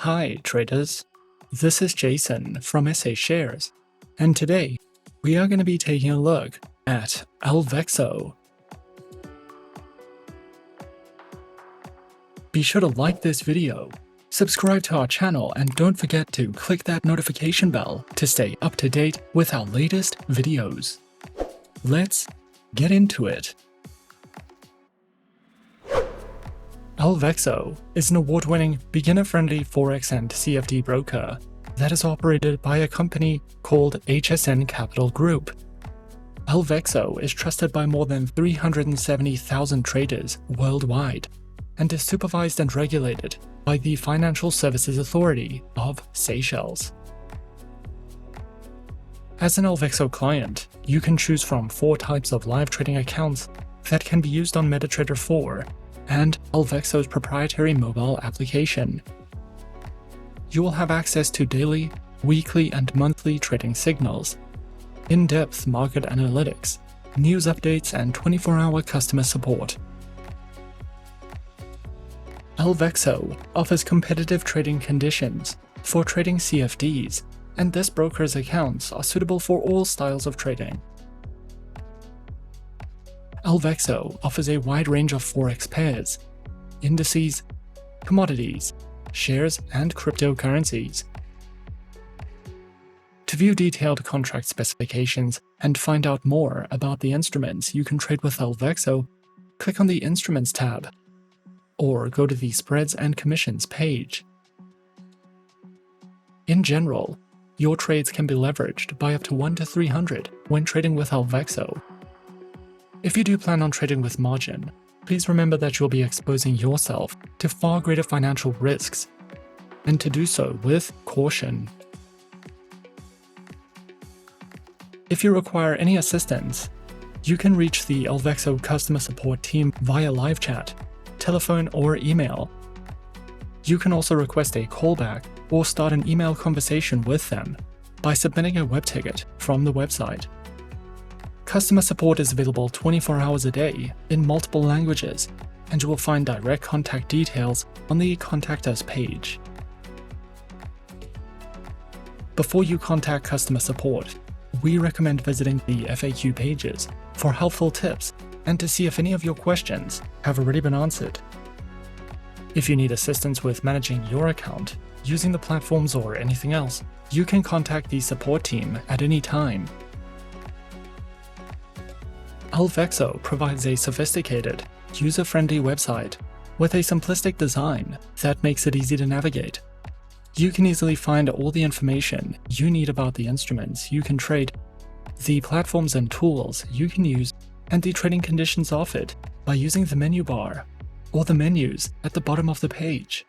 Hi traders, this is Jason from Seychelles, and today we are going to be taking a look at Alvexo. Be sure to like this video, subscribe to our channel, and don't forget to click that notification bell to stay up to date with our latest videos. Let's get into it. Alvexo is an award-winning, beginner-friendly Forex and CFD broker that is operated by a company called HSN Capital Group. Alvexo is trusted by more than 370,000 traders worldwide and is supervised and regulated by the Financial Services Authority of Seychelles. As an Alvexo client, you can choose from 4 types of live trading accounts that can be used on MT4 and Alvexo's proprietary mobile application. You will have access to daily, weekly, and monthly trading signals, in-depth market analytics, news updates, and 24-hour customer support. Alvexo offers competitive trading conditions for trading CFDs, and this broker's accounts are suitable for all styles of trading. Alvexo offers a wide range of Forex pairs, indices, commodities, shares, and cryptocurrencies. To view detailed contract specifications and find out more about the instruments you can trade with Alvexo, click on the Instruments tab, or go to the Spreads and Commissions page. In general, your trades can be leveraged by up to 1 to 300 when trading with Alvexo. If you do plan on trading with margin, please remember that you'll be exposing yourself to far greater financial risks, and to do so with caution. If you require any assistance, you can reach the Alvexo customer support team via live chat, telephone, or email. You can also request a callback or start an email conversation with them by submitting a web ticket from the website. Customer support is available 24 hours a day in multiple languages, and you will find direct contact details on the Contact Us page. Before you contact customer support, we recommend visiting the FAQ pages for helpful tips and to see if any of your questions have already been answered. If you need assistance with managing your account, using the platforms, or anything else, you can contact the support team at any time. Alvexo provides a sophisticated, user-friendly website with a simplistic design that makes it easy to navigate. You can easily find all the information you need about the instruments you can trade, the platforms and tools you can use, and the trading conditions offered by using the menu bar or the menus at the bottom of the page.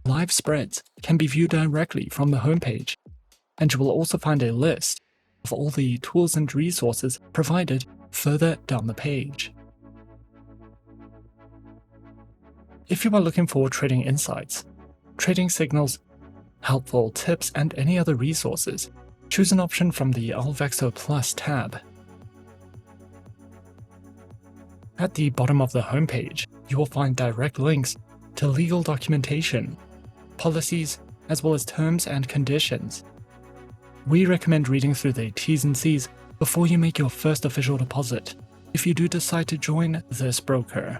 Live spreads can be viewed directly from the homepage, and you will also find a list of all the tools and resources provided further down the page. If you are looking for trading insights, trading signals, helpful tips, and any other resources, choose an option from the Alvexo Plus tab. At the bottom of the homepage, you will find direct links to legal documentation, policies, as well as terms and conditions. We recommend reading through the T's and C's before you make your first official deposit, if you do decide to join this broker.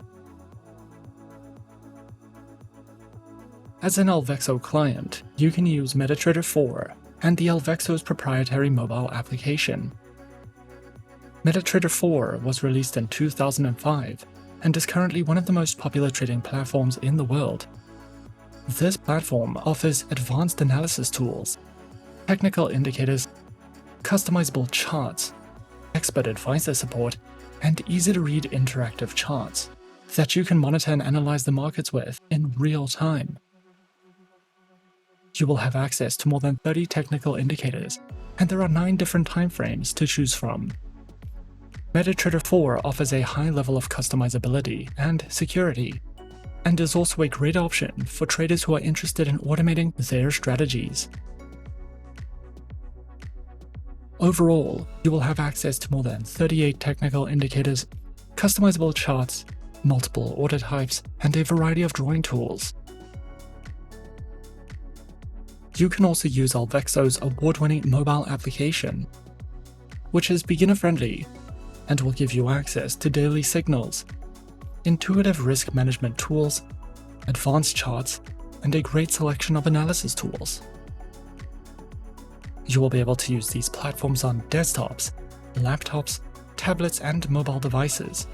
As an Alvexo client, you can use MT4 and the Alvexo's proprietary mobile application. MT4 was released in 2005 and is currently one of the most popular trading platforms in the world. This platform offers advanced analysis tools, technical indicators, customizable charts, expert advisor support, and easy-to-read interactive charts that you can monitor and analyze the markets with in real time. You will have access to more than 30 technical indicators, and there are 9 different timeframes to choose from. MT4 offers a high level of customizability and security, and is also a great option for traders who are interested in automating their strategies. Overall, you will have access to more than 38 technical indicators, customizable charts, multiple order types, and a variety of drawing tools. You can also use Alvexo's award-winning mobile application, which is beginner-friendly and will give you access to daily signals, intuitive risk management tools, advanced charts, and a great selection of analysis tools. You will be able to use these platforms on desktops, laptops, tablets, and mobile devices.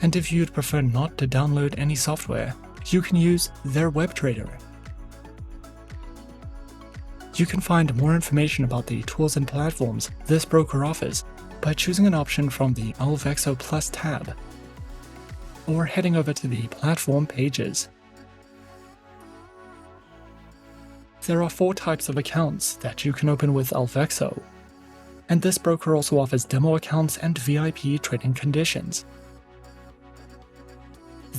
And if you'd prefer not to download any software, you can use their web trader. You can find more information about the tools and platforms this broker offers by choosing an option from the Alvexo Plus tab, or heading over to the platform pages. There are 4 types of accounts that you can open with Alvexo, and this broker also offers demo accounts and VIP trading conditions.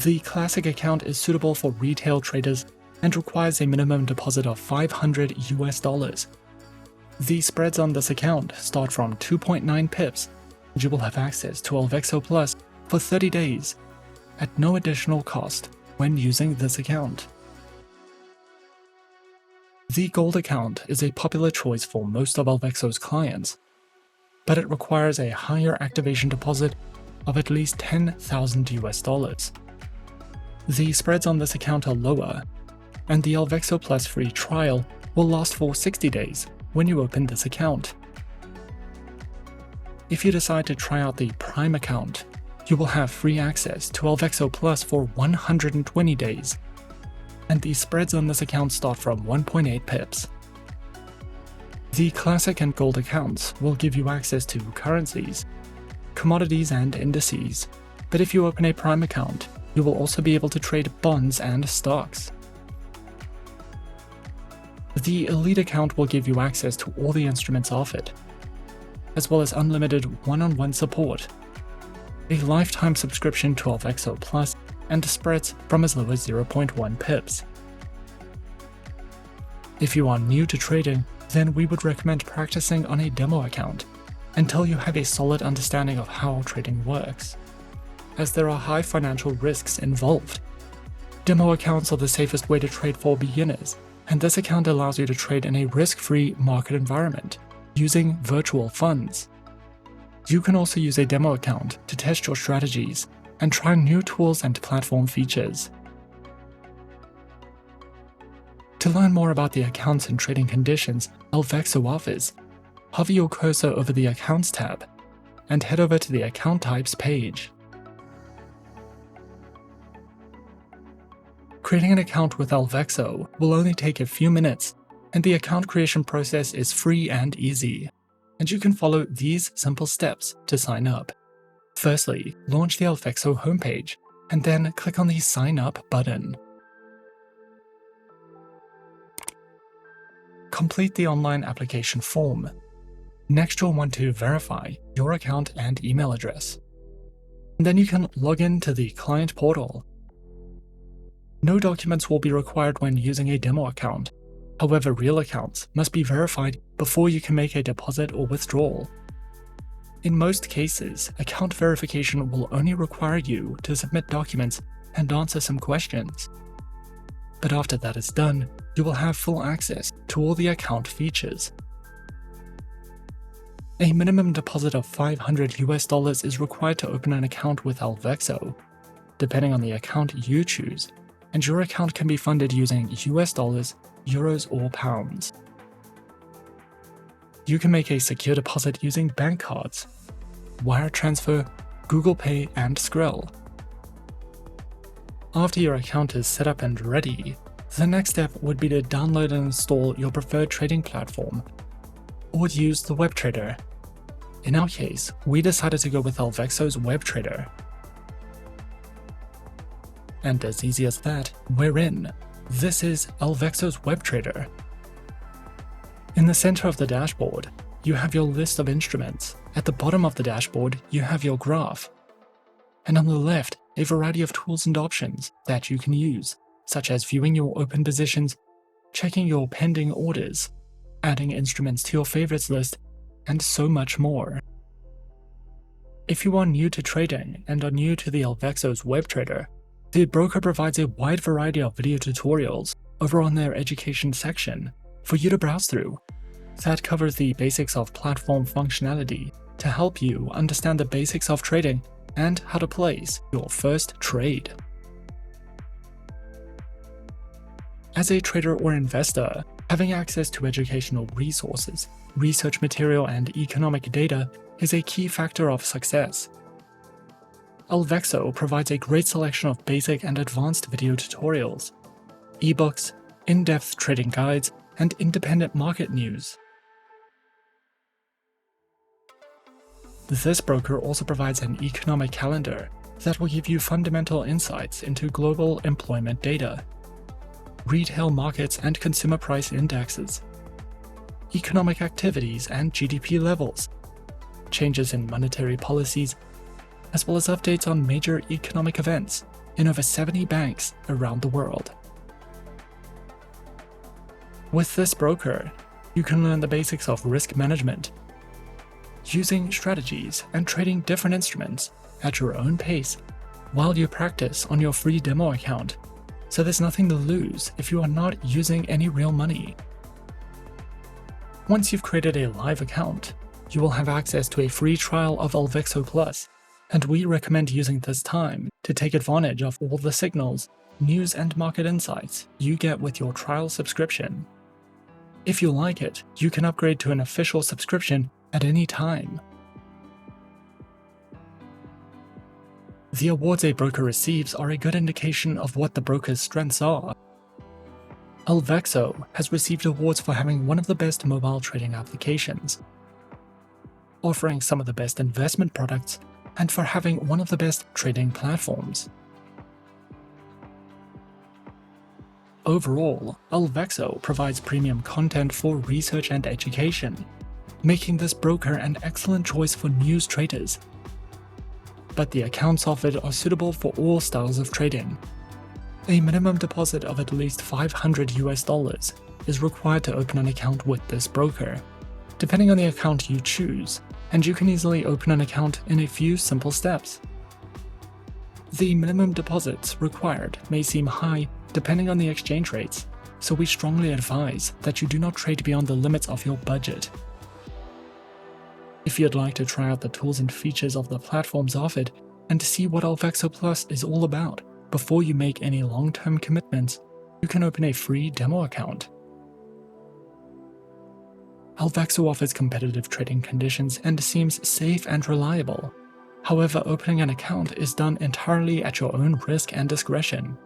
The classic account is suitable for retail traders and requires a minimum deposit of $500. The spreads on this account start from 2.9 pips, and you will have access to Alvexo Plus for 30 days at no additional cost when using this account. The Gold account is a popular choice for most of Alvexo's clients, but it requires a higher activation deposit of at least $10,000. The spreads on this account are lower, and the Alvexo Plus free trial will last for 60 days when you open this account. If you decide to try out the Prime account, you will have free access to Alvexo Plus for 120 days, and the spreads on this account start from 1.8 pips. The Classic and Gold accounts will give you access to currencies, commodities, and indices, but if you open a Prime account, you will also be able to trade bonds and stocks. The Elite account will give you access to all the instruments offered, as well as unlimited one-on-one support, a lifetime subscription to Alvexo Plus, and spreads from as low as 0.1 pips. If you are new to trading, then we would recommend practicing on a demo account until you have a solid understanding of how trading works, as there are high financial risks involved. Demo accounts are the safest way to trade for beginners, and this account allows you to trade in a risk-free market environment using virtual funds. You can also use a demo account to test your strategies and try new tools and platform features. To learn more about the accounts and trading conditions Alvexo offers, hover your cursor over the Accounts tab and head over to the Account Types page. Creating an account with Alvexo will only take a few minutes, and the account creation process is free and easy, and you can follow these simple steps to sign up. Firstly, launch the Alvexo homepage, and then click on the Sign Up button. Complete the online application form. Next, you'll want to verify your account and email address. And then you can log in to the client portal. No documents will be required when using a demo account. However, real accounts must be verified before you can make a deposit or withdrawal. In most cases, account verification will only require you to submit documents and answer some questions. But after that is done, you will have full access to all the account features. A minimum deposit of $500 is required to open an account with Alvexo, depending on the account you choose, and your account can be funded using US dollars, euros, or pounds. You can make a secure deposit using bank cards, wire transfer, Google Pay, and Skrill. After your account is set up and ready, the next step would be to download and install your preferred trading platform, or use the web trader. In our case, we decided to go with Alvexo's web trader. And as easy as that, we're in. This is Alvexo's web trader. In the center of the dashboard, you have your list of instruments. At the bottom of the dashboard, you have your graph. And on the left, a variety of tools and options that you can use, such as viewing your open positions, checking your pending orders, adding instruments to your favorites list, and so much more. If you are new to trading and are new to the Alvexo's web trader, the broker provides a wide variety of video tutorials over on their education section for you to browse through. That covers the basics of platform functionality to help you understand the basics of trading and how to place your first trade. As a trader or investor, having access to educational resources, research material, and economic data is a key factor of success. Alvexo provides a great selection of basic and advanced video tutorials, ebooks, in-depth trading guides, and independent market news. This broker also provides an economic calendar that will give you fundamental insights into global employment data, retail markets and consumer price indexes, economic activities and GDP levels, changes in monetary policies, as well as updates on major economic events in over 70 banks around the world. With this broker, you can learn the basics of risk management, using strategies and trading different instruments at your own pace while you practice on your free demo account, so there's nothing to lose if you are not using any real money. Once you've created a live account, you will have access to a free trial of Alvexo Plus, and we recommend using this time to take advantage of all the signals, news, and market insights you get with your trial subscription. If you like it, you can upgrade to an official subscription at any time. The awards a broker receives are a good indication of what the broker's strengths are. Alvexo has received awards for having one of the best mobile trading applications, offering some of the best investment products, and for having one of the best trading platforms. Overall, Alvexo provides premium content for research and education, making this broker an excellent choice for news traders. But the accounts offered are suitable for all styles of trading. A minimum deposit of at least $500 is required to open an account with this broker, depending on the account you choose, and you can easily open an account in a few simple steps. The minimum deposits required may seem high depending on the exchange rates, so we strongly advise that you do not trade beyond the limits of your budget. If you'd like to try out the tools and features of the platforms offered and to see what Alvexo Plus is all about before you make any long-term commitments, you can open a free demo account. Alvexo offers competitive trading conditions and seems safe and reliable. However, opening an account is done entirely at your own risk and discretion.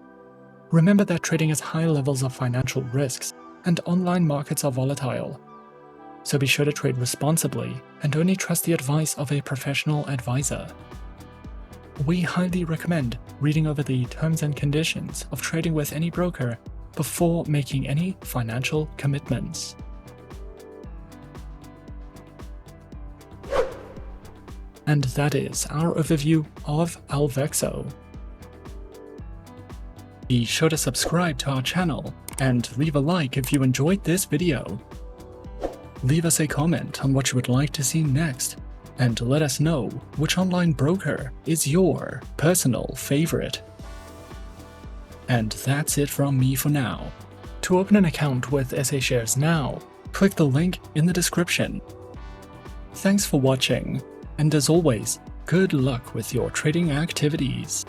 Remember that trading has high levels of financial risks, and online markets are volatile. So be sure to trade responsibly and only trust the advice of a professional advisor. We highly recommend reading over the terms and conditions of trading with any broker before making any financial commitments. And that is our overview of Alvexo. Be sure to subscribe to our channel and leave a like if you enjoyed this video. Leave us a comment on what you would like to see next, and let us know which online broker is your personal favorite. And that's it from me for now. To open an account with Seychelles now, click the link in the description. Thanks for watching, and as always, good luck with your trading activities.